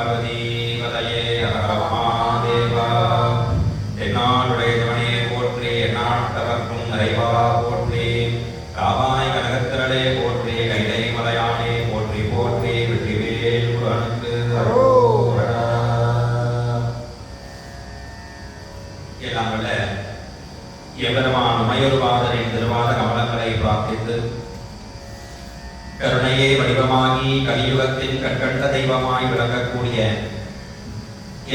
பார்வதி பதையே மகாதேவா. தென்னாடுடைய சிவனே போற்றி, எந்நாட்டவர்க்கும் நிறைவா போற்றி, காவாய் கனகத்திரளே போற்றி, கைலை மலையானே போற்றி போற்றி, வெற்றிவேல் முருகனுக்கு அரோகரா. எல்லாம் வல்ல எம்பெருமான் உமையொருபாதரின் திருவாத கமலங்களை பிரார்த்தித்து, கருணையே வடிவமாகி கலியுகத்தின் கண்கண்ட தெய்வமாய் விளங்கக்கூடிய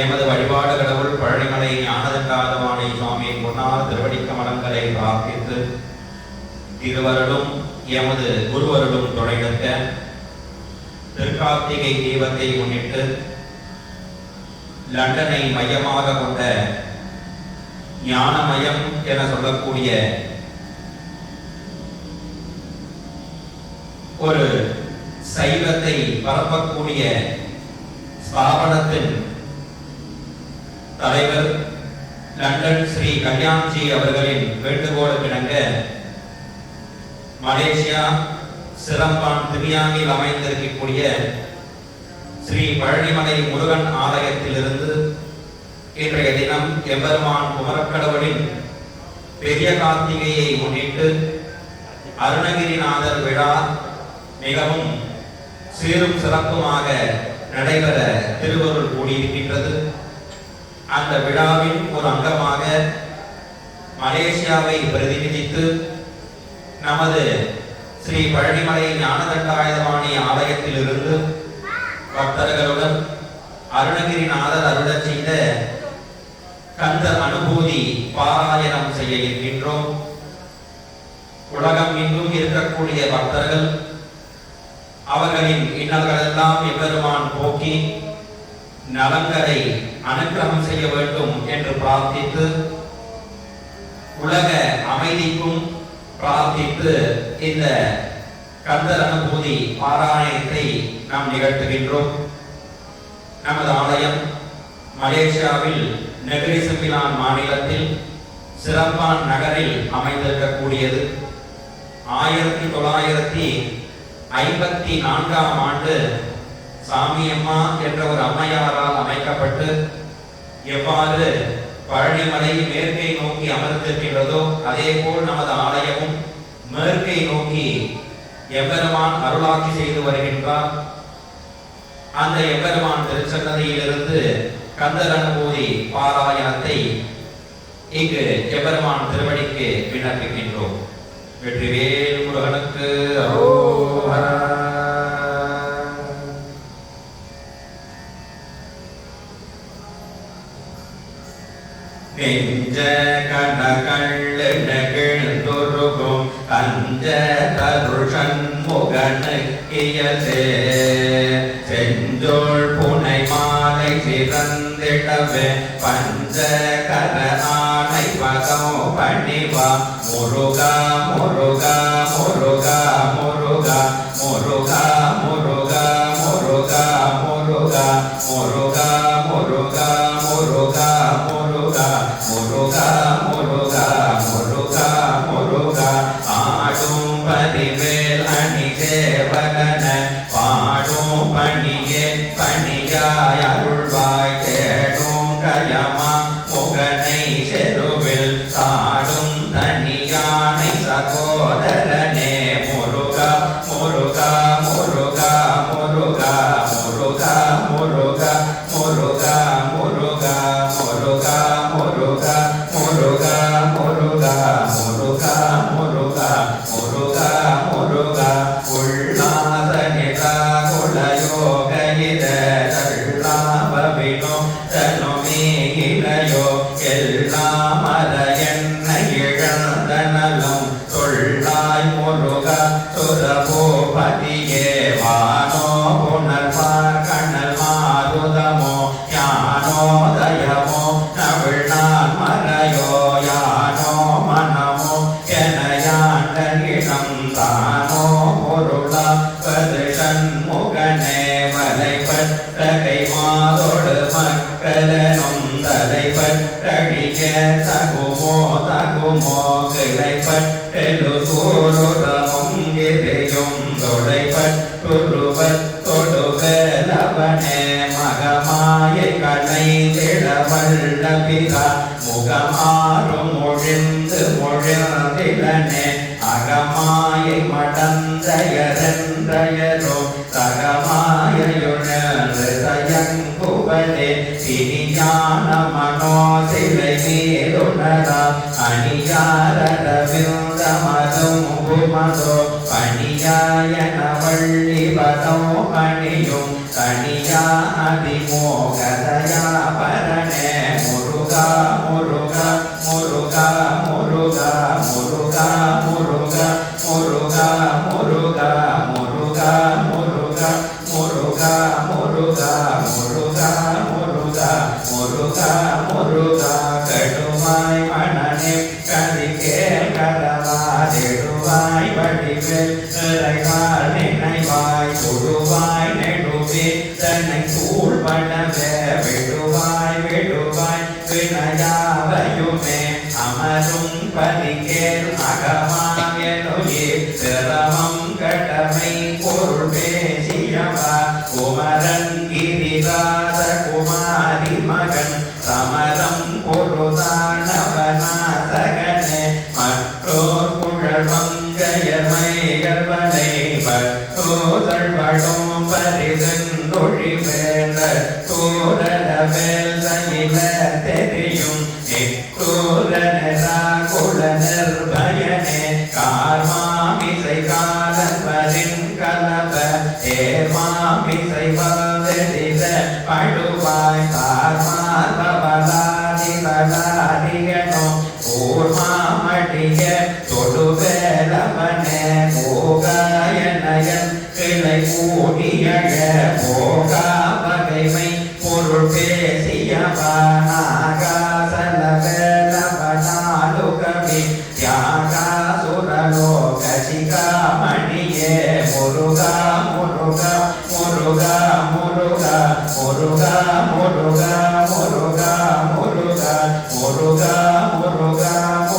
எமது வழிபாடு கடவுள் பழனிமலை ஞானதண்டாதவாணி சுவாமியின் முன்னாள் திருவடி கமலங்களை பிரார்த்தித்து, திருவருளும் எமது குருவருளும் துணைநிற்க திருக்கார்த்திகை தீபத்தை முன்னிட்டு லண்டனை மையமாக கொண்ட ஞானமயம் என சொல்லக்கூடிய ஒரு சைவத்தை பரப்பக்கூடிய ஸ்தாபனத்தின் தலைவர் லண்டன் ஸ்ரீ கல்யாண்ஜி அவர்களின் வேண்டுகோளுக்கு இணங்க மலேசியா சிரம்பான் திரியாங்கில் அமைந்திருக்கக்கூடிய ஸ்ரீ பழனிமலை முருகன் ஆலயத்திலிருந்து இன்றைய தினம் எம்பெருமான் குமரக்கடவுளின் பெரிய கார்த்திகையை முன்னிட்டு அருணகிரிநாதர் விழா மிகவும் சீரும் சிறப்புமாக நடைபெற திருவருள் கூடியிருக்கின்றது. அந்த விழாவின் ஒரு அங்கமாக மலேசியாவை பிரதிநிதித்து நமது ஸ்ரீ பழனிமலை ஞானதண்டாயுதபாணி ஆலயத்திலிருந்து பக்தர்களுடன் அருணகிரிநாதர் அருளச் செய்த கந்த அனுபூதி பாராயணம் செய்ய இருக்கின்றோம். உலகம் எங்கும் இருக்கக்கூடிய பக்தர்கள் அவர்களின் இன்னல்களெல்லாம் எம்பெருமான் போக்கி நலங்களை அனுக்கிரகம் செய்ய வேண்டும் என்று பிரார்த்தித்து, உலக அமைதிக்கும் பிரார்த்தித்து இந்த கந்தர் அனுபூதி பாராயணத்தை நாம் நிகழ்த்துகின்றோம். நமது ஆலயம் மலேசியாவில் நெகிரி செம்பிலான் மாநிலத்தில் சிரம்பான் நகரில் அமைந்திருக்கக்கூடியது. 1954ஆம் ஆண்டு சாமியம்மா என்ற ஒரு அம்மையாரால் அமைக்கப்பட்டு, எவ்வாறு பழனிமலை மேற்கை நோக்கி அமர்ந்திருக்கின்றதோ அதே போல் நமது ஆலயமும் மேற்கை நோக்கி எம்பெருமான் அருளாட்சி செய்து வருகின்றார். அந்த எம்பெருமான் திருச்சன்னதியிலிருந்து கந்தர் அனுபூதி பாராயணத்தை இங்கு எம்பெருமான் திருவடிக்கு விண்ணப்பிக்கின்றோம். வெற்றிவேல் முருகனுக்கு அரோகரா. நெஞ்ச கனகள்ளு நெகிழ்ந்துருகும் கஞ்ச தருஷன் முகனுக்கியதே செஞ்சோள் புனை மாலை சிறந்திடவே பஞ்ச கர ஆனை பதம் பணிவா முருகா முருகா முருகா முருகா முருகா முருகா முருகா முருகா முருகா முருகா முருகா முருகா முருகா முருகா முருகா முருகா ஆடும் பரிவேல் அணி தேவகன பாடும் பணியே பணியாய் அருள்வாய் தேடும் கயமா முகனை செருவில் சாடும் தனியானை சகோதரனே முருகா முருகா முருகா முருகா முருகா முருகா முருகா முருகா முருகா முருகா முருகா முருகா முருகா முருகா முருகா முருகா உள்ளாத நிலா குலயோக இத தள்ளாபவினோ தனுமே இளையோ எல்லாம் மர என்ன இழந்த நலம் சொல்லாய் முருகா சுரபோபதியே வானோ புனர்வார் கண்ணல் மாருதமோ ஞானோதயமோ நவிழ்நாள் மறையோ யானோ மனமோ என யாண்ட இடம் தானோ பொருளா பதுஷன் முகனே வலைப்பட்ட கை மாதோடு மக்களனும் தலைப்பட்டழிய தகுமோ தகுமோ கிளைப்பட்டெழு சூருரமும் எதையும் தொடைப்பட்டுருவத் தொடுகலவனே மகம சகமாயுணர்ந்து தயங்குவதே திணியான மனோ சிலை மேலுணரா அணியாரவிந்தமதும் குமதோ பணியாயன வள்ளி பதோ பணியும் கணியா அதிமோகதயா பரணே முருகா முருகா முருகா முருகா முருகா முருகா முருகா முருகா முருகா முருகா முருகா முருகா முருகா முருகா முருகா முருகா கடுவாய் மனநே கதிகே கரவாதெடுவாய் வடிவேல் நிறைவாய் நினைவாய் தொடுவாய் நெடுவே தன்னை சூழ்படவே விடுவாய் விடுவாய் வினையாவையுமே அமரும் பதிகேல் அகமாயனுயே சிரமம் கடமை பொருள் பேசியவா குமரன் கிரிராத குமாரி மகன் சமரம் பொருதானவனாசகனே மற்றோர் குழல்மங்கையமைகள்வனை பற்றோதழ்வடும் பரிதொழி வேந்த தோரவேல் தனில தெரியும் நிற்றோரனரா குல நிர்பயனே கார்மாமிசை காலவரின் கலவ ஏர்மாமிசை வந்தெதிர படுவாய் தார்மார்பவலாதிபலாதிகனோ கூர்மாமடிய தொடுவேலவனே போகாயனயன் கிளை கூடியழ போகா வகைமை பொருள் பேசியவனாகாசலவேலவனாலுகவி தியாகாசுரலோகசிகாமணியே முருகா முருகா முருகா முருகா முருகா முருகா முருகா முருகா முருகா முருகா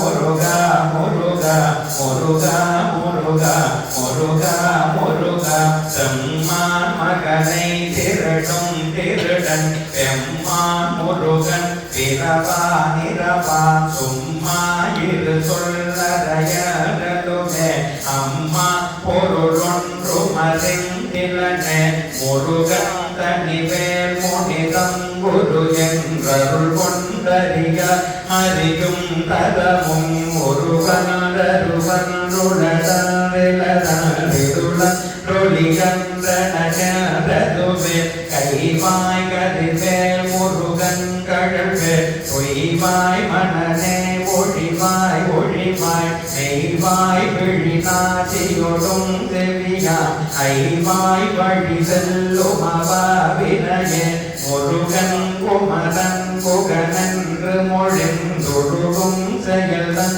முருகா முருகா முருகா முருகா முருகா முருகா செம்மான் மகனை திருடும் திருடன் பெம்மான் முருகன் பிறவா நிறவான் சும்மா இரு சொல்லறையலுமே அம்மா பொருளொன்று மறைந்திலனே முருகன் தனிவேல் முனிதம் குரு என்றருள் கொண்டறிய அறியும் தரமும் ஒருவனுடருவன்றுடருளொளியன்றனதுவே கைவாய் கதிர்வேல் முருகன் கழல்வே பொய்வாய் மனநே ஒழிவாய் ஒழிவாய் மெய்வாய் விழிநாச்சியொடும் செவியா ஐவாய் வழி செல்லும் அவாவினையே முருகன் குமரன் குகனன்று மொழிந்தொழுகும் செயல்தன்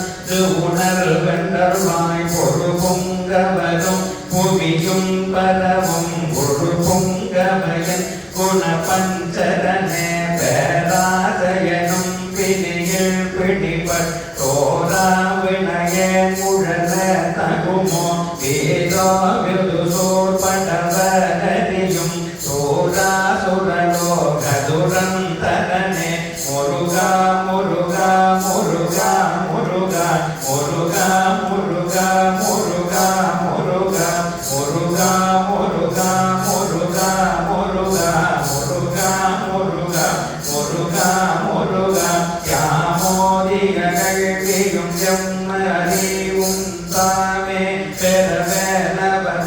உணர்வென்றவாய் பொறுபுங்கவரும் புவியும் பரவும் ஒழுபுங்கவயன் குணபஞ்சரனே பேராசயனும் பிணியில் பிடிபட் தோரா வினய முழல தகுமோ வேதோ விருது சோர்படவரியும் சோரா சுரலோ கதுரந்தரனே முருகா முருகா முருகா முருகா முருகா முருகா முருகா முருகா முருகா முருகா முருகா முருகா முருகா முருகா முருகா முருகா யாமோதிக கல்வியும் எம்மறிவும் தாமே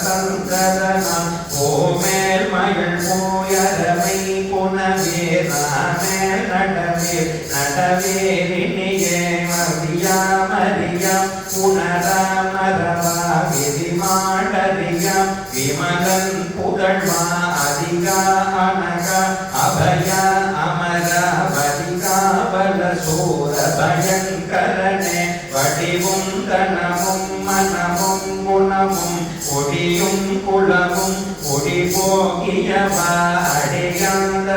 பெறவேலவசந்தரனம் ஓமேல் மகள் போயரமை புனவே நாமே நடவே நடவேரிணியே மரியா மரியா புனரா மரவா விதிமாடரியா விமலன் புகழ்வா அதிகா அனகா அபயா அமரா வதிகா பலசூர பயங்கரனே வடிவும் தனமும் மனமும் குணமும் ஒடியும் குளமும் ஒடி போகியவா அடியாந்த